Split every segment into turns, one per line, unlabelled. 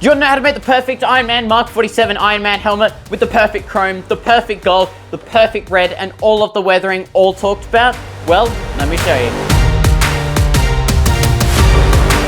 Do you want to know how to make the perfect Iron Man Mark 47 Iron Man helmet with the perfect chrome, the perfect gold, the perfect red, and all of the weathering all talked about? Well, let me show you.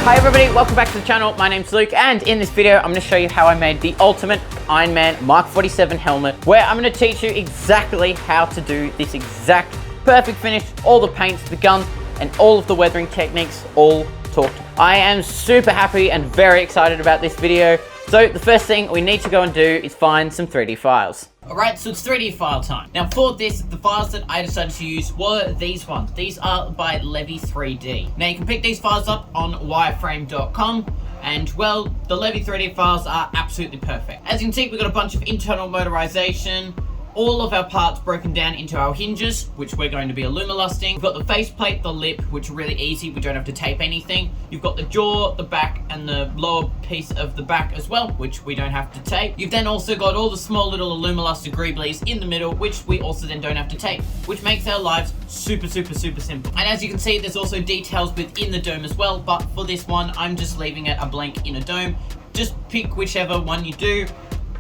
Hi everybody, welcome back to the channel. My name's Luke, and in this video, I'm going to show you how I made the ultimate Iron Man Mark 47 helmet, where I'm going to teach you exactly how to do this exact perfect finish, all the paints, the guns, and all of the weathering techniques all talked. I am super happy and very excited about this video. So the first thing we need to go and do is find some 3D files. Alright, so it's 3D file time. Now for this, the files that I decided to use were these ones. These are by Levy 3D. Now you can pick these files up on wireframe.com. And well, the Levy 3D files are absolutely perfect. As you can see, we've got a bunch of internal motorization, all of our parts broken down into our hinges, which we're going to be Alumalustering. We've got the faceplate, the lip, which are really easy. We don't have to tape anything. You've got the jaw, the back, and the lower piece of the back as well, which we don't have to tape. You've then also got all the small little Alumaluster greeblies in the middle, which we also then don't have to tape, which makes our lives super simple. And as you can see, there's also details within the dome as well, but for this one, I'm just leaving it a blank inner dome. Just pick whichever one you do.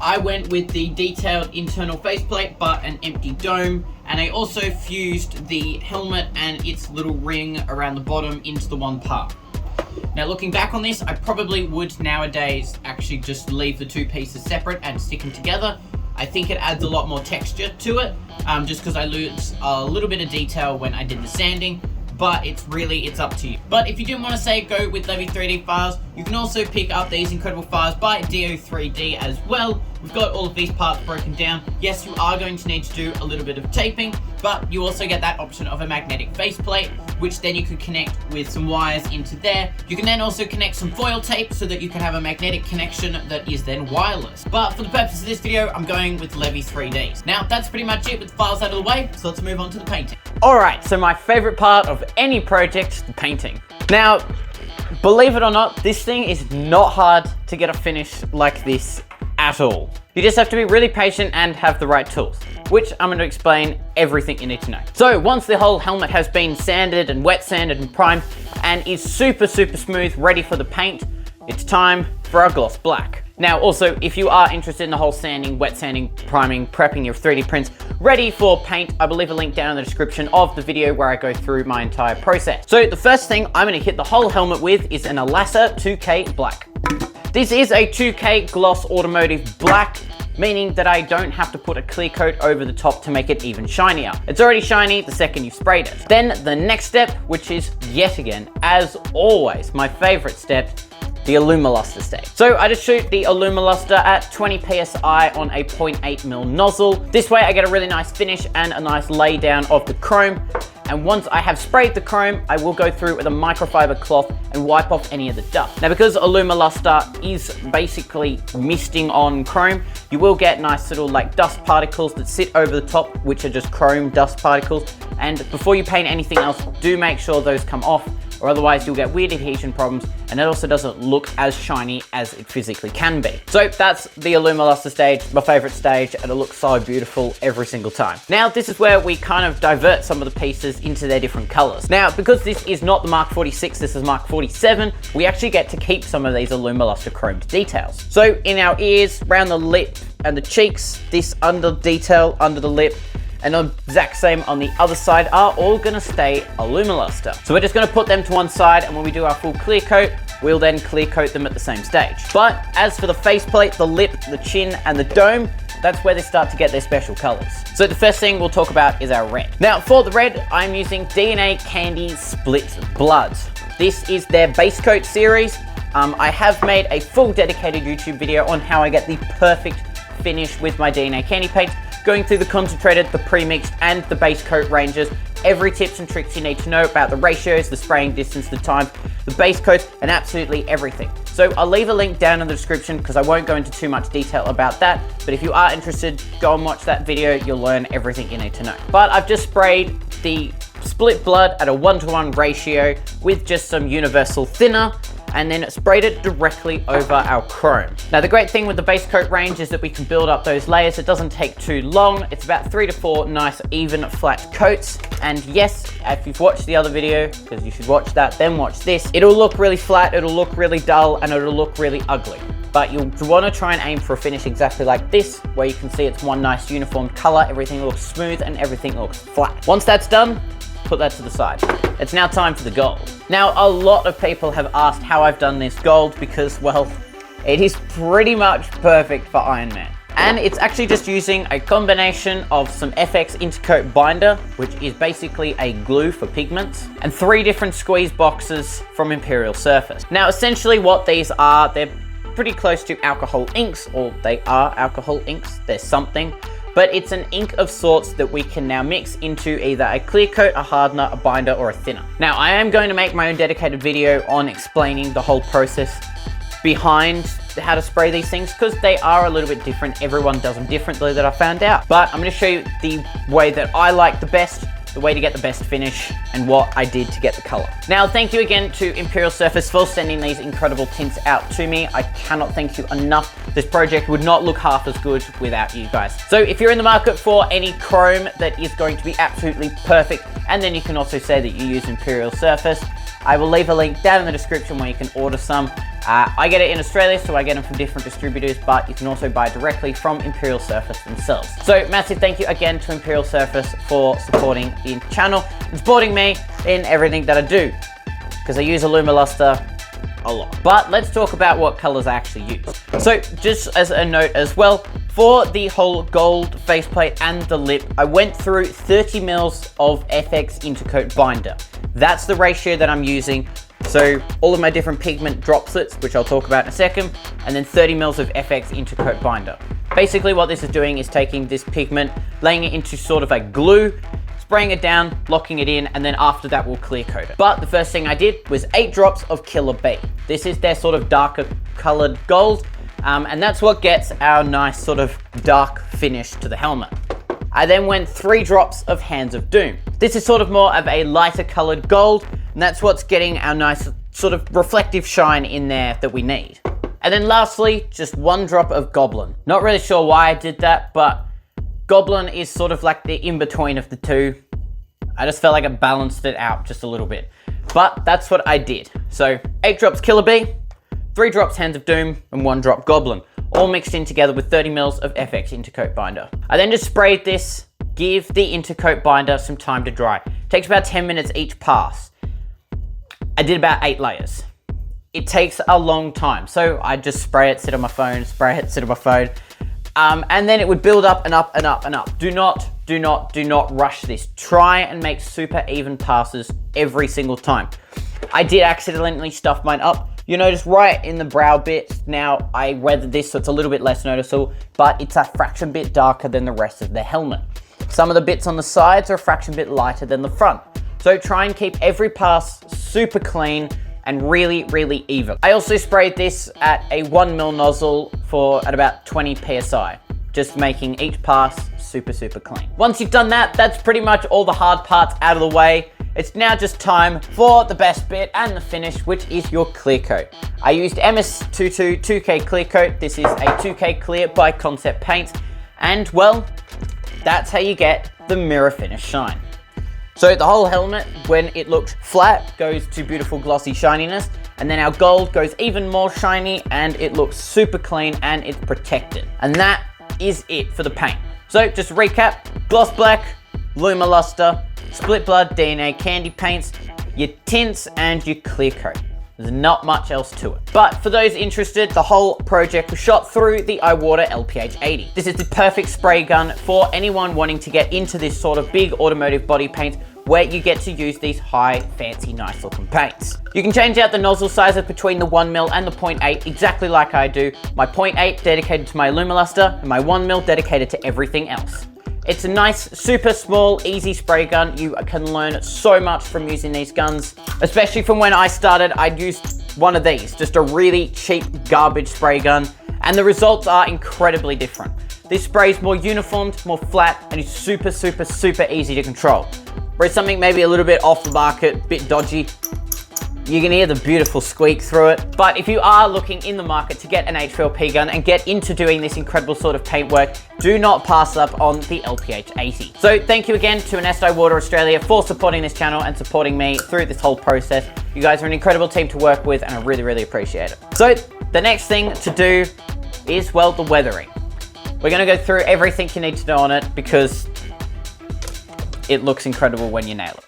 I went with the detailed internal faceplate, but an empty dome, and I also fused the helmet and its little ring around the bottom into the one part. Now looking back on this, I probably would nowadays actually just leave the two pieces separate and stick them together. I think it adds a lot more texture to it, just because I lose a little bit of detail when I did the sanding. But it's up to you. But if you didn't want to say go with Levy 3D files, you can also pick up these incredible files by DO3D as well. We've got all of these parts broken down. Yes, you are going to need to do a little bit of taping, but you also get that option of a magnetic faceplate, which then you could connect with some wires into there. You can then also connect some foil tape so that you can have a magnetic connection that is then wireless. But for the purpose of this video, I'm going with Levy 3Ds. Now, that's pretty much it with the files out of the way, so let's move on to the painting. Alright, so my favorite part of any project, the painting. Now, believe it or not, this thing is not hard to get a finish like this at all. You just have to be really patient and have the right tools, which I'm going to explain everything you need to know. So once the whole helmet has been sanded and wet sanded and primed and is super smooth, ready for the paint, it's time for our gloss black. Now also, if you are interested in the whole sanding, wet sanding, priming, prepping your 3D prints ready for paint, I will leave a link down in the description of the video where I go through my entire process. So the first thing I'm going to hit the whole helmet with is an Alumaluster 2K black. This is a 2K gloss automotive black, meaning that I don't have to put a clear coat over the top to make it even shinier. It's already shiny the second you sprayed it. Then the next step, which is yet again, as always, my favorite step, the Alumaluster stage. So I just shoot the Alumaluster at 20 PSI on a 0.8mm nozzle. This way I get a really nice finish and a nice lay down of the chrome. And once I have sprayed the chrome, I will go through with a microfiber cloth and wipe off any of the dust. Now, because Alumaluster is basically misting on chrome, you will get nice little like dust particles that sit over the top, which are just chrome dust particles. And before you paint anything else, do make sure those come off, or otherwise you'll get weird adhesion problems, and it also doesn't look as shiny as it physically can be. So that's the Alumaluster stage, my favorite stage, and it looks so beautiful every single time. Now this is where we kind of divert some of the pieces into their different colors. Now, because this is not the Mark 46, this is Mark 47, we actually get to keep some of these Alumaluster chromed details. So in our ears, around the lip and the cheeks, this under detail under the lip, and the exact same on the other side are all gonna stay Alumaluster. So we're just gonna put them to one side, and when we do our full clear coat, we'll then clear coat them at the same stage. But as for the faceplate, the lip, the chin, and the dome, that's where they start to get their special colors. So the first thing we'll talk about is our red. Now for the red, I'm using DNA Candy Split Blood. This is their base coat series. I have made a full dedicated YouTube video on how I get the perfect finish with my DNA Candy paint, going through the concentrated, the pre-mixed, and the base coat ranges, every tips and tricks you need to know about the ratios, the spraying distance, the time, the base coats, and absolutely everything. So I'll leave a link down in the description because I won't go into too much detail about that, but if you are interested, go and watch that video, you'll learn everything you need to know. But I've just sprayed the split blood at a 1:1 ratio with just some universal thinner, and then sprayed it directly over our chrome. Now the great thing with the base coat range is that we can build up those layers. It doesn't take too long. It's about 3 to 4 nice even flat coats. And yes, if you've watched the other video, because you should watch that, then watch this, it'll look really flat, it'll look really dull, and it'll look really ugly. But you'll want to try and aim for a finish exactly like this, where you can see it's one nice uniform color, everything looks smooth and everything looks flat. Once that's done, put that to the side. It's now time for the gold. Now, a lot of people have asked how I've done this gold because, well, it is pretty much perfect for Iron Man. And it's actually just using a combination of some FX Intercoat binder, which is basically a glue for pigments, and 3 different squeeze boxes from Imperial Surface. Now, essentially what these are, they're pretty close to alcohol inks, or they are alcohol inks, they're something, but it's an ink of sorts that we can now mix into either a clear coat, a hardener, a binder, or a thinner. Now, I am going to make my own dedicated video on explaining the whole process behind how to spray these things, because they are a little bit different. Everyone does them differently, that I found out. But I'm going to show you the way that I like the best, the way to get the best finish, and what I did to get the color. Now, thank you again to Imperial Surface for sending these incredible tints out to me. I cannot thank you enough. This project would not look half as good without you guys. So if you're in the market for any chrome that is going to be absolutely perfect, and then you can also say that you use Imperial Surface, I will leave a link down in the description where you can order some. I get it in Australia, so I get them from different distributors, but you can also buy directly from Imperial Surface themselves. So massive thank you again to Imperial Surface for supporting the channel and supporting me in everything that I do, because I use Alumaluster a lot. But let's talk about what colors I actually use. So just as a note as well, for the whole gold faceplate and the lip, I went through 30 mils of FX Intercoat binder. That's the ratio that I'm using. So all of my different pigment droplets, which I'll talk about in a second, and then 30 mils of FX Intercoat binder. Basically what this is doing is taking this pigment, laying it into sort of a glue, spraying it down, locking it in, and then after that we'll clear coat it. But the first thing I did was 8 drops of Killer Bee. This is their sort of darker colored gold, and that's what gets our nice sort of dark finish to the helmet. I then went 3 drops of Hands of Doom. This is sort of more of a lighter colored gold, and that's what's getting our nice sort of reflective shine in there that we need. And then lastly, just 1 drop of Goblin. Not really sure why I did that, but Goblin is sort of like the in-between of the two. I just felt like it balanced it out just a little bit. But that's what I did. So 8 drops Killer Bee, 3 drops Hands of Doom, and 1 drop Goblin, all mixed in together with 30 mils of FX Intercoat binder. I then just sprayed this, give the Intercoat binder some time to dry. It takes about 10 minutes each pass. I did about 8 layers. It takes a long time. So I just spray it, sit on my phone, spray it, sit on my phone. And then it would build up and up and up and up. Do not rush this. Try and make super even passes every single time. I did accidentally stuff mine up. You notice right in the brow bit, now I weathered this so it's a little bit less noticeable, but it's a fraction bit darker than the rest of the helmet. Some of the bits on the sides are a fraction bit lighter than the front. So try and keep every pass super clean and really, really even. I also sprayed this at a 1 mil nozzle at about 20 PSI, just making each pass super, super clean. Once you've done that, that's pretty much all the hard parts out of the way. It's now just time for the best bit and the finish, which is your clear coat. I used MS22 2K clear coat. This is a 2K clear by Concept Paint. And well, that's how you get the mirror finish shine. So the whole helmet, when it looked flat, goes to beautiful glossy shininess, and then our gold goes even more shiny and it looks super clean and it's protected. And that is it for the paint. So just to recap, gloss black, Alumaluster, split blood DNA candy paints, your tints and your clear coat. There's not much else to it. But for those interested, the whole project was shot through the iWater LPH80. This is the perfect spray gun for anyone wanting to get into this sort of big automotive body paint where you get to use these high, fancy, nice looking paints. You can change out the nozzle sizes between the 1 mil and the 0.8 exactly like I do. My 0.8 dedicated to my Alumaluster and my 1 mil dedicated to everything else. It's a nice, super small, easy spray gun. You can learn so much from using these guns, especially from when I started. I used one of these, just a really cheap garbage spray gun, and the results are incredibly different. This spray is more uniformed, more flat, and is super, super, super easy to control. Whereas something maybe a little bit off the market, bit dodgy, You can hear the beautiful squeak through it. But if you are looking in the market to get an HVLP gun and get into doing this incredible sort of paintwork, do not pass up on the LPH 80. So thank you again to Estee Water Australia for supporting this channel and supporting me through this whole process. You guys are an incredible team to work with and I really, really appreciate it. So the next thing to do is, well, the weathering. We're gonna go through everything you need to know on it because it looks incredible when you nail it.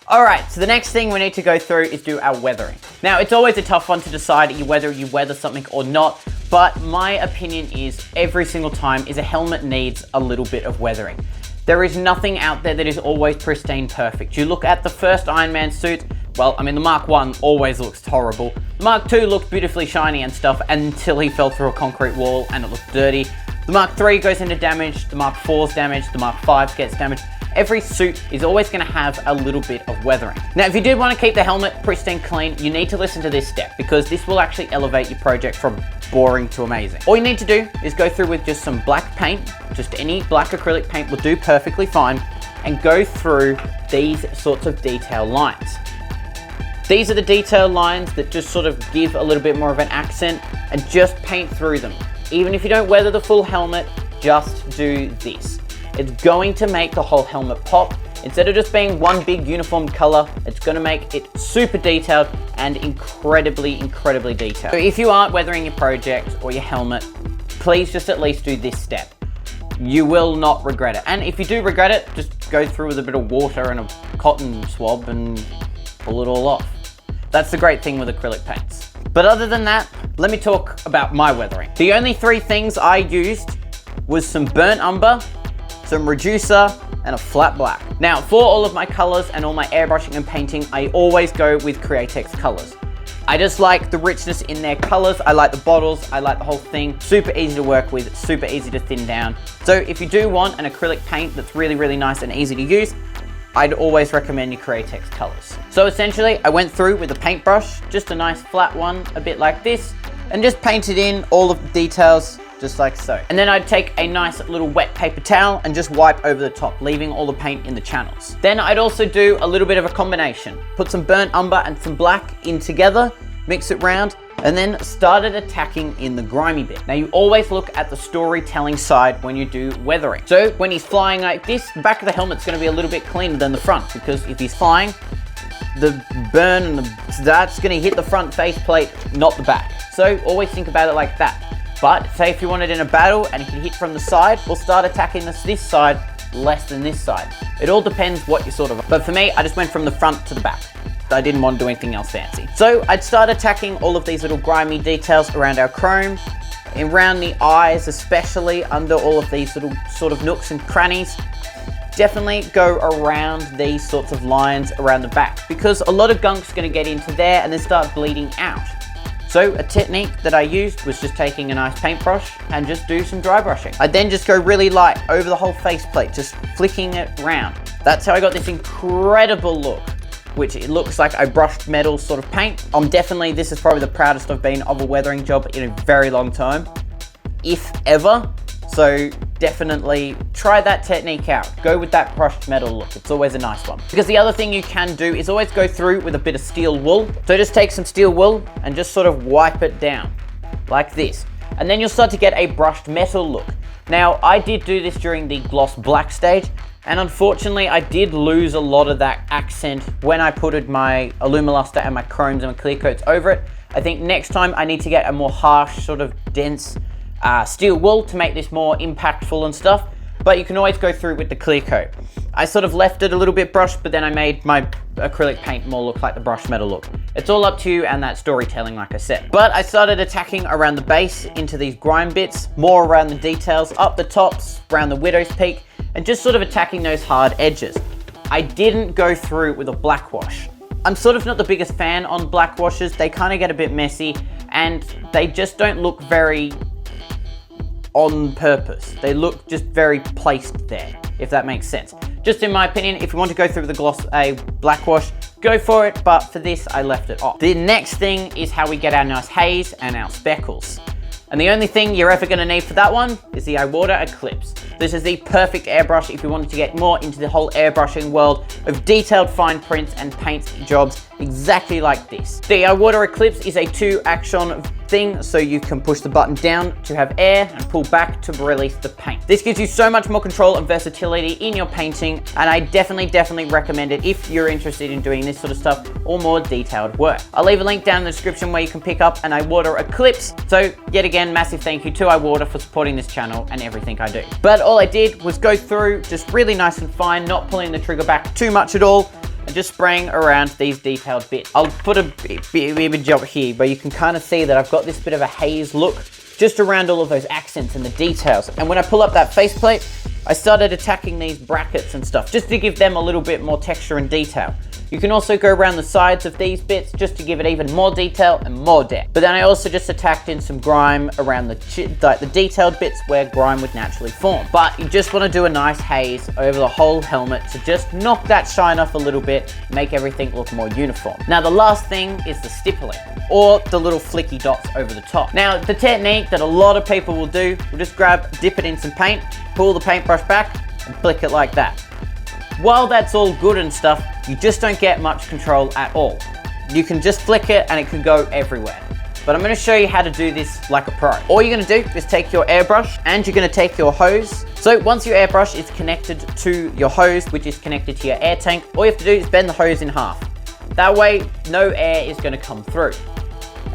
All right, so the next thing we need to go through is do our weathering. Now, it's always a tough one to decide whether you weather something or not, but my opinion is every single time is a helmet needs a little bit of weathering. There is nothing out there that is always pristine perfect. You look at the first Iron Man suit, well, I mean, the Mark 1 always looks horrible. The Mark 2 looked beautifully shiny and stuff until he fell through a concrete wall and it looked dirty. The Mark 3 goes into damage, the Mark 4's damaged, the Mark 5 gets damaged. Every suit is always going to have a little bit of weathering. Now, if you do want to keep the helmet pristine clean, you need to listen to this step because this will actually elevate your project from boring to amazing. All you need to do is go through with just some black paint, just any black acrylic paint will do perfectly fine, and go through these sorts of detail lines. These are the detail lines that just sort of give a little bit more of an accent, and just paint through them. Even if you don't weather the full helmet, just do this. It's going to make the whole helmet pop. Instead of just being one big uniform color, it's going to make it super detailed and incredibly, incredibly detailed. So if you aren't weathering your project or your helmet, please just at least do this step. You will not regret it. And if you do regret it, just go through with a bit of water and a cotton swab and pull it all off. That's the great thing with acrylic paints. But other than that, let me talk about my weathering. The only three things I used was some burnt umber, some reducer, and a flat black. Now, for all of my colors and all my airbrushing and painting, I always go with Createx Colors. I just like the richness in their colors. I like the bottles. I like the whole thing. Super easy to work with, super easy to thin down. So if you do want an acrylic paint that's really, really nice and easy to use, I'd always recommend your Createx Colors. So essentially, I went through with a paintbrush, just a nice flat one, a bit like this, and just painted in all of the details just like so. And then I'd take a nice little wet paper towel and just wipe over the top, leaving all the paint in the channels. Then I'd also do a little bit of a combination. Put some burnt umber and some black in together, mix it round, and then started attacking in the grimy bit. Now you always look at the storytelling side when you do weathering. So when he's flying like this, the back of the helmet's gonna be a little bit cleaner than the front, because if he's flying, the burn and that's gonna hit the front faceplate, not the back. So always think about it like that. But say if you want it in a battle and you hit from the side, we'll start attacking this side less than this side. It all depends what you sort of, but for me, I just went from the front to the back. I didn't want to do anything else fancy. So I'd start attacking all of these little grimy details around our chrome, around the eyes, especially under all of these little sort of nooks and crannies. Definitely go around these sorts of lines around the back because a lot of gunk's gonna get into there and then start bleeding out. So a technique that I used was just taking a nice paintbrush and just do some dry brushing. I then just go really light over the whole faceplate, just flicking it round. That's how I got this incredible look, which it looks like I brushed metal sort of paint. This is probably the proudest I've been of a weathering job in a very long time, if ever. So definitely try that technique out. Go with that brushed metal look. It's always a nice one. Because the other thing you can do is always go through with a bit of steel wool. So just take some steel wool and just sort of wipe it down like this. And then you'll start to get a brushed metal look. Now, I did do this during the gloss black stage, and unfortunately, I did lose a lot of that accent when I put my Alumaluster and my chromes and my clear coats over it. I think next time I need to get a more harsh, sort of dense steel wool to make this more impactful and stuff, but you can always go through with the clear coat. I sort of left it a little bit brushed, but then I made my acrylic paint more look like the brushed metal look. It's all up to you and that storytelling, like I said. But I started attacking around the base into these grime bits, more around the details, up the tops, around the widow's peak, and just sort of attacking those hard edges. I didn't go through with a black wash. I'm sort of not the biggest fan on black washes. They kind of get a bit messy and they just don't look very on purpose. They look just very placed there, if that makes sense. Just in my opinion, if you want to go through with a black wash, go for it, but for this, I left it off. The next thing is how we get our nice haze and our speckles. And the only thing you're ever gonna need for that one is the iWater Eclipse. This is the perfect airbrush if you wanted to get more into the whole airbrushing world of detailed fine prints and paint jobs exactly like this. The water eclipse is a 2-action thing, so you can push the button down to have air and pull back to release the paint. This gives you so much more control and versatility in your painting, and I definitely recommend it if you're interested in doing this sort of stuff or more detailed work. I'll leave a link down in the description where you can pick up an iWater Eclipse. So yet again, massive thank you to iWater for supporting this channel and everything I do. But all I did was go through just really nice and fine, not pulling the trigger back too much at all, and just spraying around these detailed bits. I'll put a image up here where you can kind of see that I've got this bit of a haze look just around all of those accents and the details. And when I pull up that faceplate, I started attacking these brackets and stuff just to give them a little bit more texture and detail. You can also go around the sides of these bits just to give it even more detail and more depth. But then I also just attacked in some grime around the detailed bits where grime would naturally form. But you just want to do a nice haze over the whole helmet to just knock that shine off a little bit, make everything look more uniform. Now the last thing is the stippling, or the little flicky dots over the top. Now the technique that a lot of people will do, will just dip it in some paint, pull the paintbrush back and flick it like that. While that's all good and stuff, you just don't get much control at all. You can just flick it and it can go everywhere. But I'm going to show you how to do this like a pro. All you're going to do is take your airbrush and you're going to take your hose. So once your airbrush is connected to your hose, which is connected to your air tank, all you have to do is bend the hose in half. That way, no air is going to come through.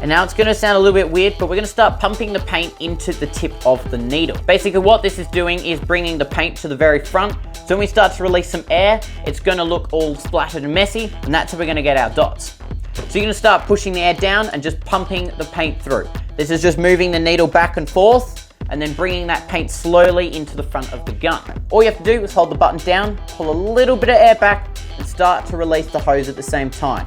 And now it's going to sound a little bit weird, but we're going to start pumping the paint into the tip of the needle. Basically what this is doing is bringing the paint to the very front. So when we start to release some air, it's going to look all splattered and messy, and that's how we're going to get our dots. So you're going to start pushing the air down and just pumping the paint through. This is just moving the needle back and forth and then bringing that paint slowly into the front of the gun. All you have to do is hold the button down, pull a little bit of air back and start to release the hose at the same time.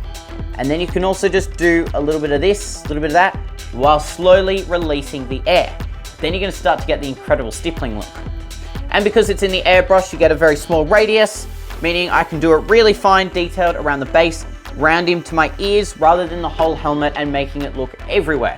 And then you can also just do a little bit of this, a little bit of that, while slowly releasing the air. Then you're going to start to get the incredible stippling look. And because it's in the airbrush, you get a very small radius, meaning I can do it really fine, detailed around the base, round him to my ears, rather than the whole helmet and making it look everywhere.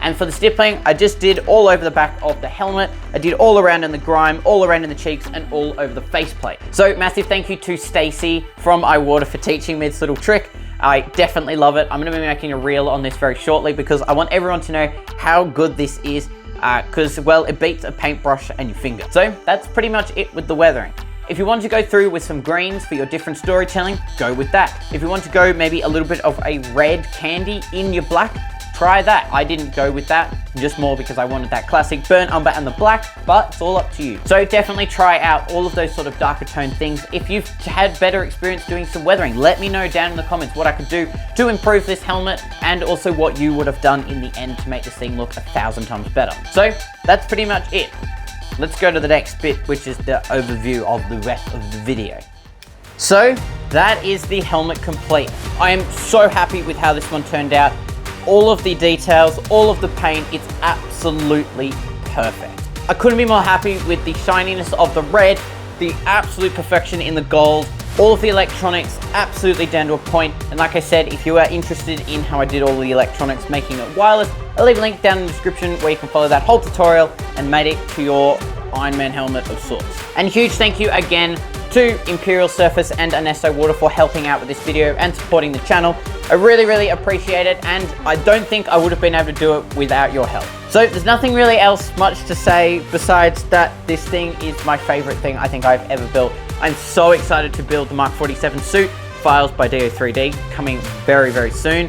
And for the stippling, I just did all over the back of the helmet. I did all around in the grime, all around in the cheeks, and all over the faceplate. So massive thank you to Stacy from iWater for teaching me this little trick. I definitely love it. I'm going to be making a reel on this very shortly because I want everyone to know how good this is, because, well, it beats a paintbrush and your finger. So that's pretty much it with the weathering. If you want to go through with some greens for your different storytelling, go with that. If you want to go maybe a little bit of a red candy in your black, try that. I didn't go with that, just more because I wanted that classic burnt umber and the black, but it's all up to you. So definitely try out all of those sort of darker tone things. If you've had better experience doing some weathering, let me know down in the comments what I could do to improve this helmet and also what you would have done in the end to make this thing look 1,000 times better. So that's pretty much it. Let's go to the next bit, which is the overview of the rest of the video. So that is the helmet complete. I am so happy with how this one turned out. All of the details, all of the paint, it's absolutely perfect. I couldn't be more happy with the shininess of the red, the absolute perfection in the gold, all of the electronics absolutely down to a point. And like I said, if you are interested in how I did all the electronics, making it wireless, I'll leave a link down in the description where you can follow that whole tutorial and made it to your Iron Man helmet of sorts. And huge thank you again to Imperial Surface and iWater for helping out with this video and supporting the channel. I really appreciate it, and I don't think I would have been able to do it without your help. So there's nothing really else much to say besides that this thing is my favorite thing I think I've ever built. I'm so excited to build the Mark 47 suit. Files by DO3D coming very soon.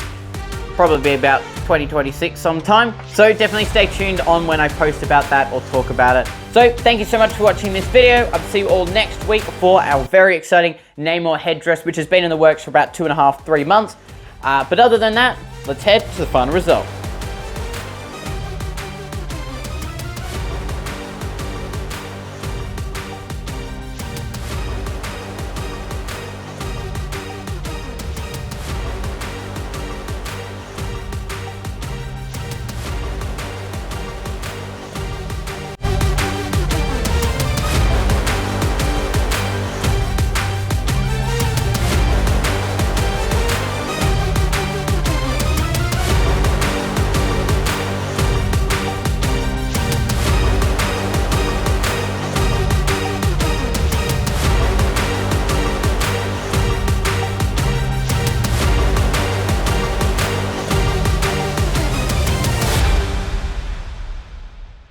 Probably about 2026 sometime. So definitely stay tuned on when I post about that or talk about it. So thank you so much for watching this video. I'll see you all next week for our very exciting Namor headdress, which has been in the works for about 2.5–3 months. But other than that, let's head to the final result.